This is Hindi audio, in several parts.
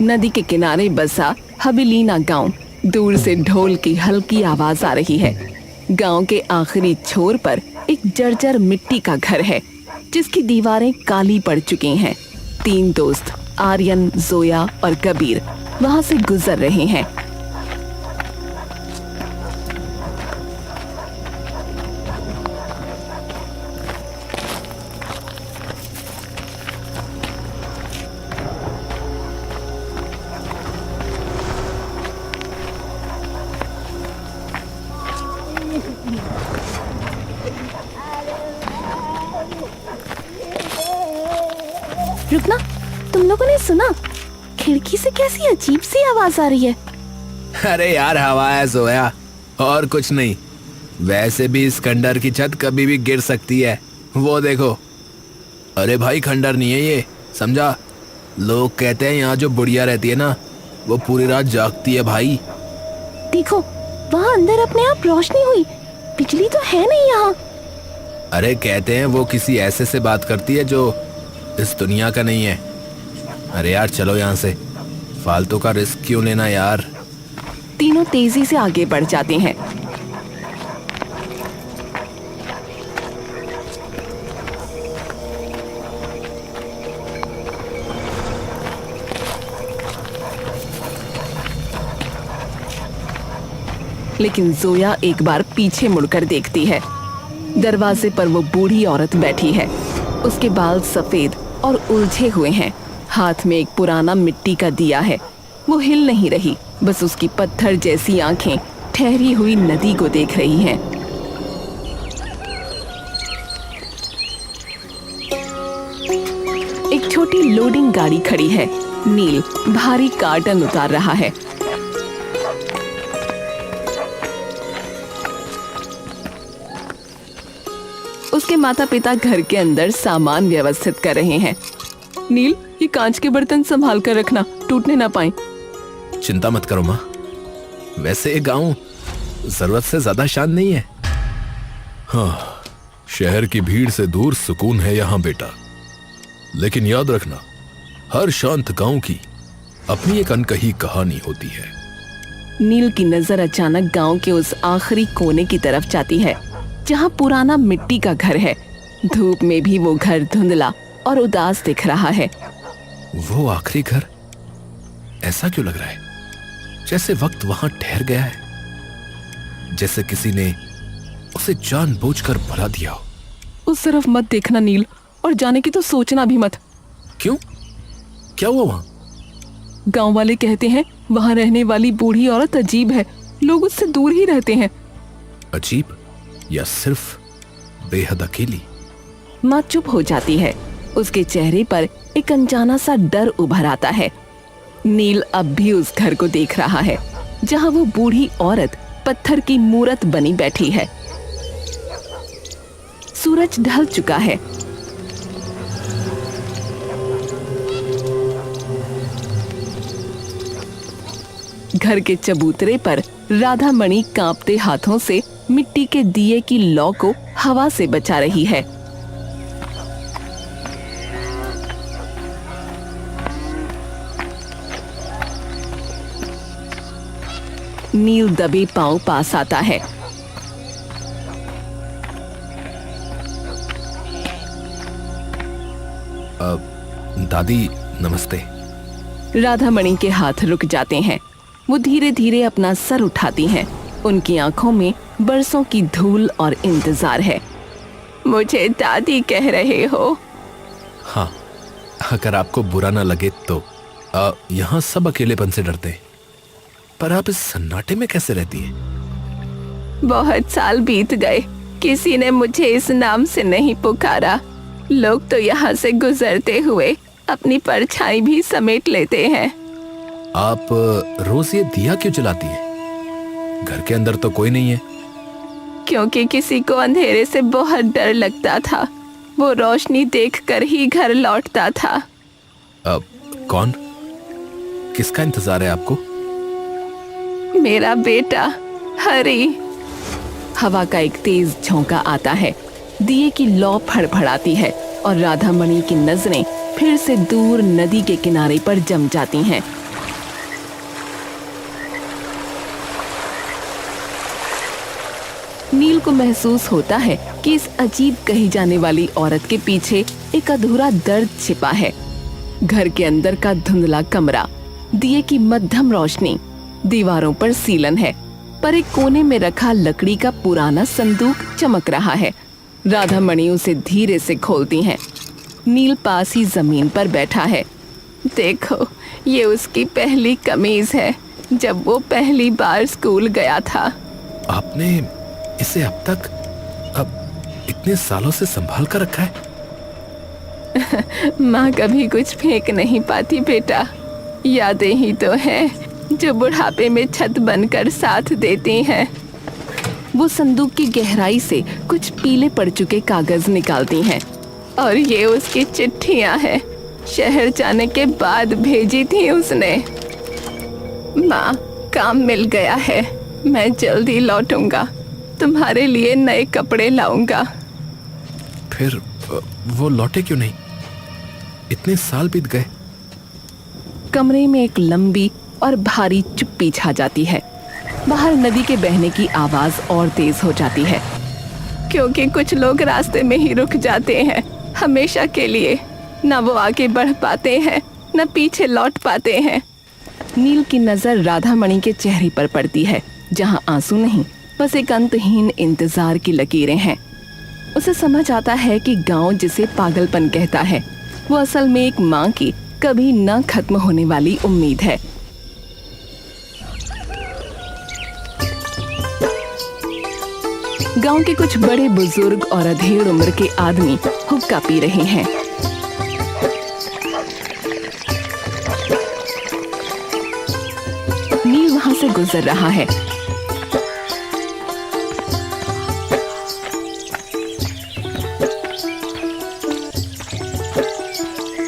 नदी के किनारे बसा हबिलीना गांव। दूर से ढोल की हल्की आवाज आ रही है। गांव के आखिरी छोर पर एक जर्जर मिट्टी का घर है जिसकी दीवारें काली पड़ चुकी हैं। 3 दोस्त आर्यन, जोया और कबीर वहां से गुजर रहे हैं। रुकना, तुम लोगों ने सुना? खिड़की से कैसी अजीब सी आवाज आ रही है। अरे यार, हवा है जोया, और कुछ नहीं। वैसे भी इस खंडर की छत कभी भी गिर सकती है। वो देखो। अरे भाई, खंडर नहीं है ये, समझा? लोग कहते हैं यहाँ जो बुढ़िया रहती है ना, वो पूरी रात जागती है भाई। देखो, वहाँ अंदर अपने आप रोशनी हुई। बिजली तो है नहीं यहाँ। अरे कहते हैं वो किसी ऐसे से बात करती है जो इस दुनिया का नहीं है। अरे यार चलो यहाँ से, फालतू का रिस्क क्यों लेना यार। तीनों तेजी से आगे बढ़ जाते हैं। लेकिन जोया एक बार पीछे मुड़कर देखती है। दरवाजे पर वो बूढ़ी औरत बैठी है। उसके बाल सफेद और उलझे हुए हैं। हाथ में एक पुराना मिट्टी का दिया है। वो हिल नहीं रही, बस उसकी पत्थर जैसी आंखें ठहरी हुई नदी को देख रही हैं। एक छोटी लोडिंग गाड़ी खड़ी है। नील भारी कार्टन उतार रहा है। उसके माता पिता घर के अंदर सामान व्यवस्थित कर रहे हैं। नील, ये कांच के बर्तन संभाल कर रखना, टूटने ना पाए। चिंता मत करो माँ। वैसे ये गांव जरूरत से ज्यादा शांत नहीं है। हाँ, शहर की भीड़ से दूर सुकून है यहाँ बेटा। लेकिन याद रखना, हर शांत गांव की अपनी एक अनकही कहानी होती है। नील की नजर अचानक गांव के उस आखिरी कोने की तरफ जाती है जहाँ पुराना मिट्टी का घर है। धूप में भी वो घर धुंधला और उदास दिख रहा है। वो आखिरी घर? ऐसा क्यों लग रहा है जैसे वक्त वहां ठहर गया है, जैसे किसी ने उसे जानबूझकर भुला दिया हो। उस तरफ मत देखना नील, और जाने की तो सोचना भी मत। क्यों? क्या हुआ वहां? गांव वाले कहते हैं वहां रहने वाली बूढ़ी औरत अजीब है। लोग उससे दूर ही रहते हैं। अजीब या सिर्फ बेहद अकेली? माँ चुप हो जाती है। उसके चेहरे पर एक अनजाना सा डर उभर आता है। नील अब भी उस घर को देख रहा है जहाँ वो बूढ़ी औरत पत्थर की मूरत बनी बैठी है। सूरज ढल चुका है। घर के चबूतरे पर राधा मणि कांपते हाथों से मिट्टी के दिए की लौ को हवा से बचा रही है। नील दबे पांव पास आता है। दादी नमस्ते। राधा मणि के हाथ रुक जाते हैं। वो धीरे धीरे अपना सर उठाती हैं। उनकी आंखों में बरसों की धूल और इंतजार है। मुझे दादी कह रहे हो? हाँ, अगर आपको बुरा ना लगे तो। यहाँ सब अकेलेपन से डरते हैं, पर आप इस सन्नाटे में कैसे रहती हैं? बहुत साल बीत गए, किसी ने मुझे इस नाम से नहीं पुकारा। लोग तो यहाँ से गुजरते हुए अपनी परछाई भी समेट लेते हैं। आप रोज ये दिया क्यों जलाती हैं? घर के अंदर तो कोई नहीं है। क्योंकि किसी को अंधेरे से बहुत डर लगता था। वो रोशनी देखकर ही घर लौटता था। कौन? किसका इंतजार है आपको? मेरा बेटा हरी। हवा का एक तेज झोंका आता है। दिए की लौ फड़फड़ाती है और राधा मणि की नजरें फिर से दूर नदी के किनारे पर जम जाती हैं। को महसूस होता है कि इस अजीब कही जाने वाली औरत के पीछे एक अधूरा दर्द छिपा है। घर के अंदर का धुंधला कमरा, दिए की मध्यम रोशनी, दीवारों पर सीलन है, पर एक कोने में रखा लकड़ी का पुराना संदूक चमक रहा है। राधा मणि उसे धीरे से खोलती हैं। नील पास ही जमीन पर बैठा है। देखो, ये उसकी पहली कमीज है जब वो पहली बार स्कूल गया था। आपने इसे अब इतने सालों से संभाल कर रखा है? माँ कभी कुछ फेंक नहीं पाती बेटा, यादें ही तो हैं जो बुढ़ापे में छत बनकर साथ देती हैं। वो संदूक की गहराई से कुछ पीले पड़ चुके कागज निकालती हैं। और ये उसकी चिट्ठियां हैं, शहर जाने के बाद भेजी थी उसने। माँ, काम मिल गया है, मैं जल्दी लौटूंगा, तुम्हारे लिए नए कपड़े लाऊंगा। फिर वो लौटे क्यों नहीं? इतने साल बीत गए। कमरे में एक लंबी और भारी चुप्पी छा जाती है। बाहर नदी के बहने की आवाज और तेज हो जाती है, क्योंकि कुछ लोग रास्ते में ही रुक जाते हैं हमेशा के लिए। न वो आगे बढ़ पाते हैं, न पीछे लौट पाते हैं। नील की नजर राधा मणि के चेहरे पर पड़ती है, जहां आंसू नहीं, बस एक अंतहीन इंतजार की लकीरें हैं। उसे समझ आता है कि गांव जिसे पागलपन कहता है, वो असल में एक माँ की कभी न खत्म होने वाली उम्मीद है। गांव के कुछ बड़े बुजुर्ग और अधेड़ उम्र के आदमी हुक्का पी रहे हैं। नील वहां से गुजर रहा है।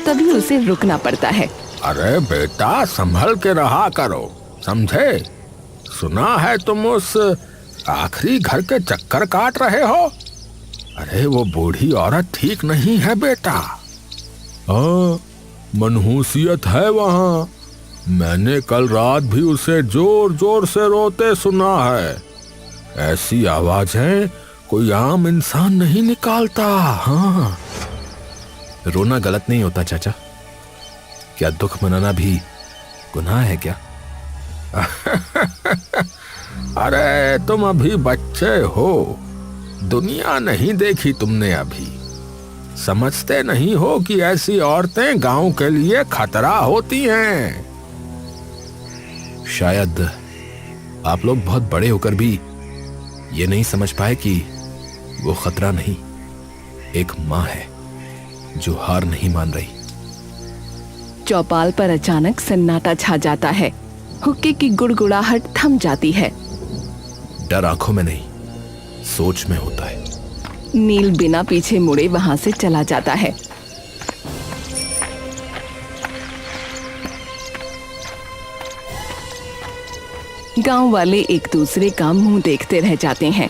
तभी उसे रुकना पड़ता है। अरे बेटा, संभल के रहा करो, समझे? सुना है तुम उस आखिरी घर के चक्कर काट रहे हो। अरे वो बूढ़ी औरत ठीक नहीं है बेटा। हाँ, मनहूसियत है वहाँ। मैंने कल रात भी उसे जोर जोर से रोते सुना है। ऐसी आवाजें कोई आम इंसान नहीं निकालता। हाँ, रोना गलत नहीं होता चाचा। क्या दुख मनाना भी गुनाह है क्या? अरे तुम अभी बच्चे हो, दुनिया नहीं देखी तुमने अभी। समझते नहीं हो कि ऐसी औरतें गांव के लिए खतरा होती हैं। शायद आप लोग बहुत बड़े होकर भी ये नहीं समझ पाए कि वो खतरा नहीं, एक माँ है जो हार नहीं मान रही। चौपाल पर अचानक सन्नाटा छा जाता है। हुक्के की गुड़गुड़ाहट थम जाती है। डर आंखों में नहीं, सोच में होता है। नील बिना पीछे मुड़े वहां से चला जाता है। गांव वाले एक दूसरे का मुंह देखते रह जाते हैं।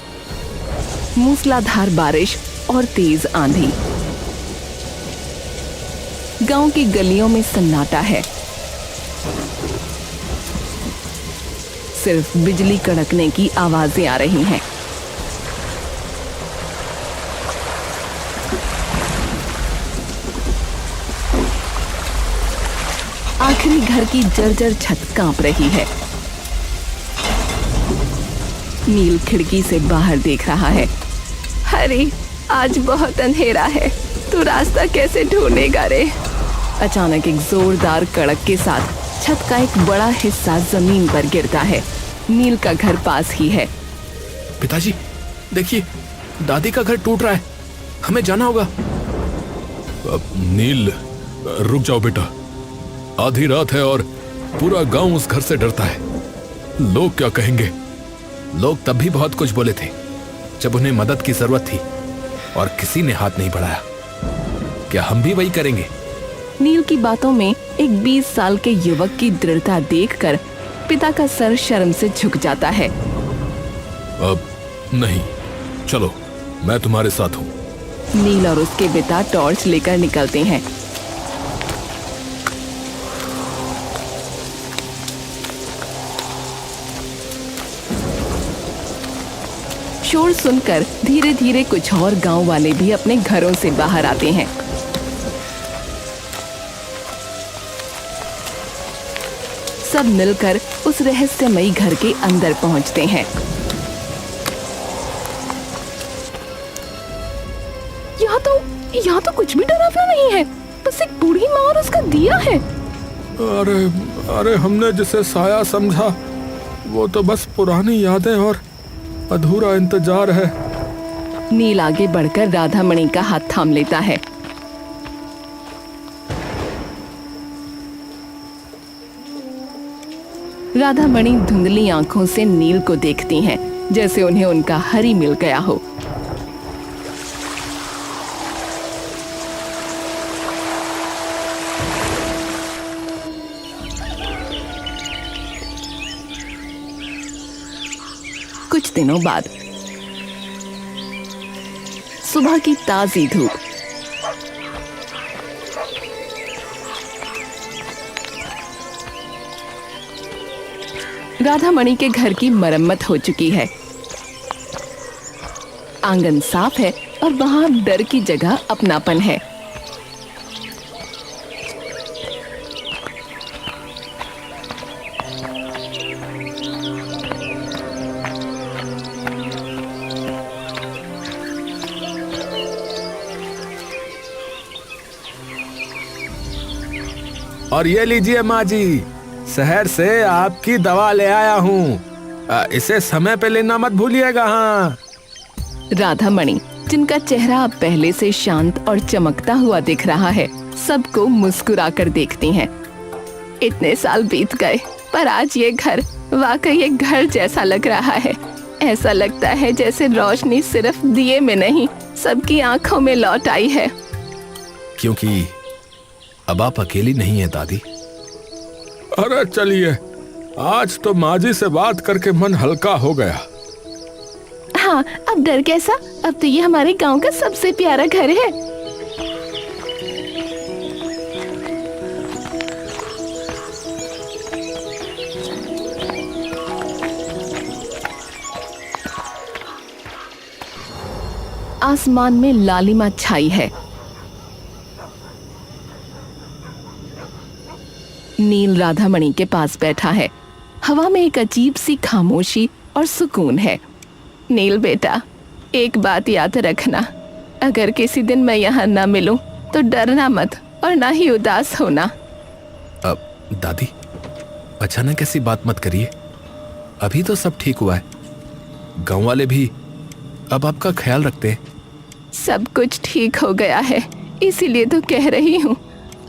मूसलाधार बारिश और तेज आंधी। गांव की गलियों में सन्नाटा है। सिर्फ बिजली कड़कने की आवाजें आ रही हैं। आखिरी घर की जर्जर छत कांप रही है। नील खिड़की से बाहर देख रहा है। अरे, आज बहुत अंधेरा है, तू रास्ता कैसे ढूंढेगा रे? अचानक एक जोरदार कड़क के साथ छत का एक बड़ा हिस्सा जमीन पर गिरता है। नील का घर पास ही है। पिताजी, देखिए, दादी का घर टूट रहा है, हमें जाना होगा। नील, रुक जाओ बेटा। आधी रात है और पूरा गांव उस घर से डरता है। लोग क्या कहेंगे? लोग तब भी बहुत कुछ बोले थे जब उन्हें मदद की जरूरत थी और किसी ने हाथ नहीं बढ़ाया। क्या हम भी वही करेंगे? नील की बातों में एक 20 साल के युवक की दृढ़ता देखकर पिता का सर शर्म से झुक जाता है। अब नहीं, चलो, मैं तुम्हारे साथ हूं। नील और उसके पिता टॉर्च लेकर निकलते हैं। शोर सुनकर धीरे धीरे कुछ और गांव वाले भी अपने घरों से बाहर आते हैं। सब मिलकर उस रहस्यमयी घर के अंदर पहुंचते हैं। यहाँ तो कुछ भी डरावना नहीं है, बस एक बूढ़ी माँ और उसका दिया है। अरे हमने जिसे साया समझा वो तो बस पुरानी यादें और अधूरा इंतजार है। नील आगे बढ़कर राधा मणि का हाथ थाम लेता है। राधा मणि धुंधली आंखों से नील को देखती हैं, जैसे उन्हें उनका हरि मिल गया हो। कुछ दिनों बाद सुबह की ताजी धूप, राधा मणि के घर की मरम्मत हो चुकी है। आंगन साफ है और वहां डर की जगह अपनापन है। और ये लीजिए माँ जी, शहर से आपकी दवा ले आया हूँ, इसे समय पे लेना मत भूलिएगा। हाँ। राधा मणि, जिनका चेहरा अब पहले से शांत और चमकता हुआ दिख रहा है, सबको मुस्कुराकर देखती हैं। इतने साल बीत गए, पर आज ये घर वाकई एक घर जैसा लग रहा है। ऐसा लगता है जैसे रोशनी सिर्फ दिए में नहीं, सबकी आंखों में लौट आई है। क्योंकि अब आप अकेली नहीं है दादी। अरे चलिए, आज तो माँ जी से बात करके मन हल्का हो गया। हाँ, अब डर कैसा, अब तो ये हमारे गांव का सबसे प्यारा घर है। आसमान में लालिमा छाई है। नील राधा मणि के पास बैठा है। हवा में एक अजीब सी खामोशी और सुकून है। नील बेटा, एक बात याद रखना, अगर किसी दिन मैं यहाँ न मिलूं तो डरना मत और ना ही उदास होना। अब दादी, अचानक ऐसी बात मत करिए, अभी तो सब ठीक हुआ है। गांव वाले भी अब आपका ख्याल रखते हैं। सब कुछ ठीक हो गया है, इसीलिए तो कह रही हूँ।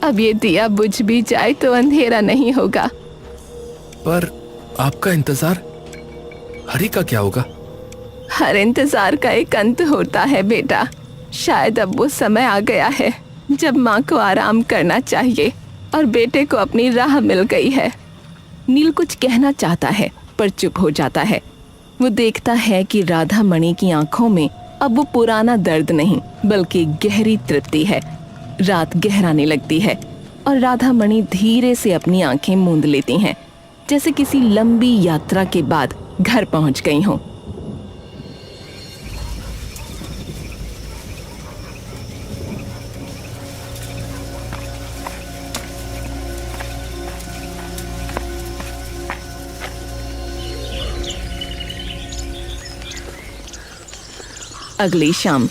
अब ये दिया बुझ भी जाए तो अंधेरा नहीं होगा। पर आपका इंतजार, हरि का क्या होगा? हर इंतजार का एक अंत होता है बेटा। शायद अब वो समय आ गया है जब माँ को आराम करना चाहिए और बेटे को अपनी राह मिल गई है। नील कुछ कहना चाहता है पर चुप हो जाता है। वो देखता है कि राधा मणि की आंखों में अब वो पुराना दर्द नहीं बल्कि गहरी तृप्ति है। रात गहराने लगती है और राधा मणि धीरे से अपनी आंखें मूंद लेती हैं, जैसे किसी लंबी यात्रा के बाद घर पहुंच गई हों। अगली शाम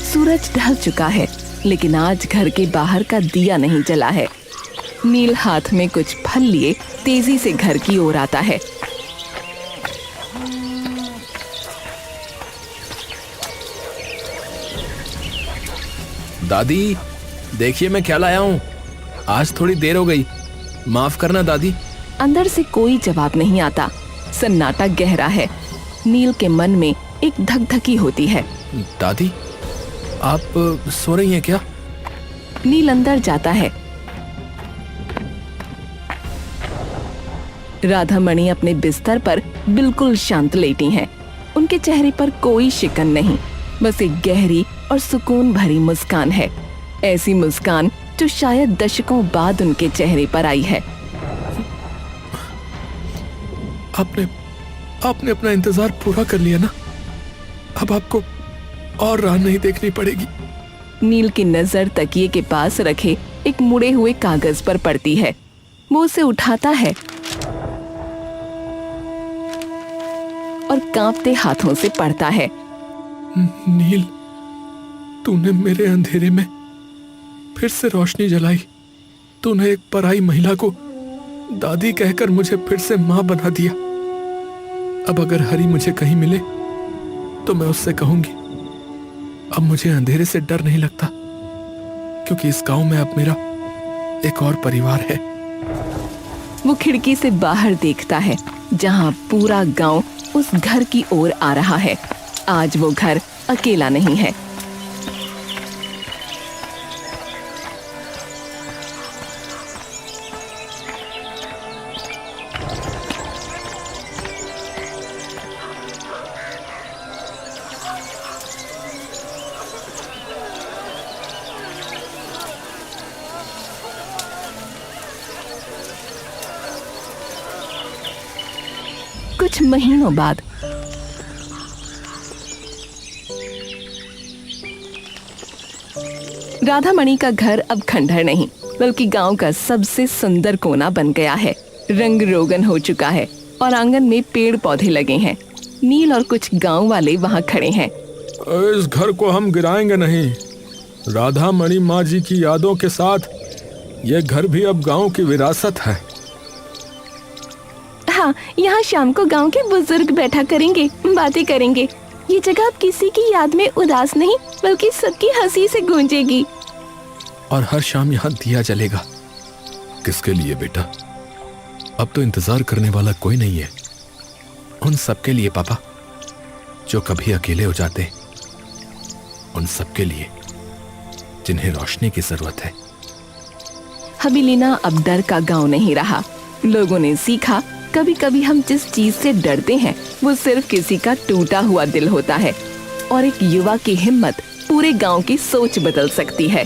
सूरज ढल चुका है, लेकिन आज घर के बाहर का दिया नहीं जला है। नील हाथ में कुछ फल लिए तेजी से घर की ओर आता है। दादी, देखिए मैं क्या लाया हूँ। आज थोड़ी देर हो गई, माफ करना दादी। अंदर से कोई जवाब नहीं आता। सन्नाटा गहरा है। नील के मन में एक धकधकी होती है। दादी, आप सो रही हैं क्या? नील अंदर जाता है। राधा मणि अपने बिस्तर पर बिल्कुल शांत लेटी हैं। उनके चेहरे पर कोई शिकन नहीं, बस एक गहरी और सुकून भरी मुस्कान है। ऐसी मुस्कान जो शायद दशकों बाद उनके चेहरे पर आई है। आपने अपना इंतजार पूरा कर लिया ना, अब आपको और राह नहीं देखनी पड़ेगी। नील की नजर तकिए के पास रखे एक मुड़े हुए कागज पर पड़ती है। वो उसे उठाता है और कांपते हाथों से पढ़ता है। नील, तूने मेरे अंधेरे में फिर से रोशनी जलाई। तूने एक पराई महिला को दादी कहकर मुझे फिर से मां बना दिया। अब अगर हरी मुझे कहीं मिले तो मैं उससे कहूंगी, अब मुझे अंधेरे से डर नहीं लगता, क्योंकि इस गांव में अब मेरा एक और परिवार है। वो खिड़की से बाहर देखता है, जहां पूरा गांव उस घर की ओर आ रहा है। आज वो घर अकेला नहीं है। कुछ महीनों बाद राधामणि का घर अब खंडहर नहीं, बल्कि गांव का सबसे सुंदर कोना बन गया है। रंग रोगन हो चुका है और आंगन में पेड़ पौधे लगे हैं। नील और कुछ गांव वाले वहां खड़े हैं। इस घर को हम गिराएंगे नहीं। राधामणि माँ जी की यादों के साथ यह घर भी अब गांव की विरासत है। हाँ, यहाँ शाम को गांव के बुजुर्ग बैठा करेंगे, बातें करेंगे। ये जगह अब किसी की याद में उदास नहीं, बल्कि सबकी हंसी से गूंजेगी। और हर शाम यहाँ दिया जलेगा। किसके लिए बेटा? अब तो इंतजार करने वाला कोई नहीं है। उन सबके लिए पापा, जो कभी अकेले हो जाते, उन सबके लिए जिन्हें रोशनी की जरूरत है। हवेलीना अब डर का गांव नहीं रहा। लोगों ने सीखा, कभी कभी हम जिस चीज से डरते हैं वो सिर्फ किसी का टूटा हुआ दिल होता है, और एक युवा की हिम्मत पूरे गांव की सोच बदल सकती है।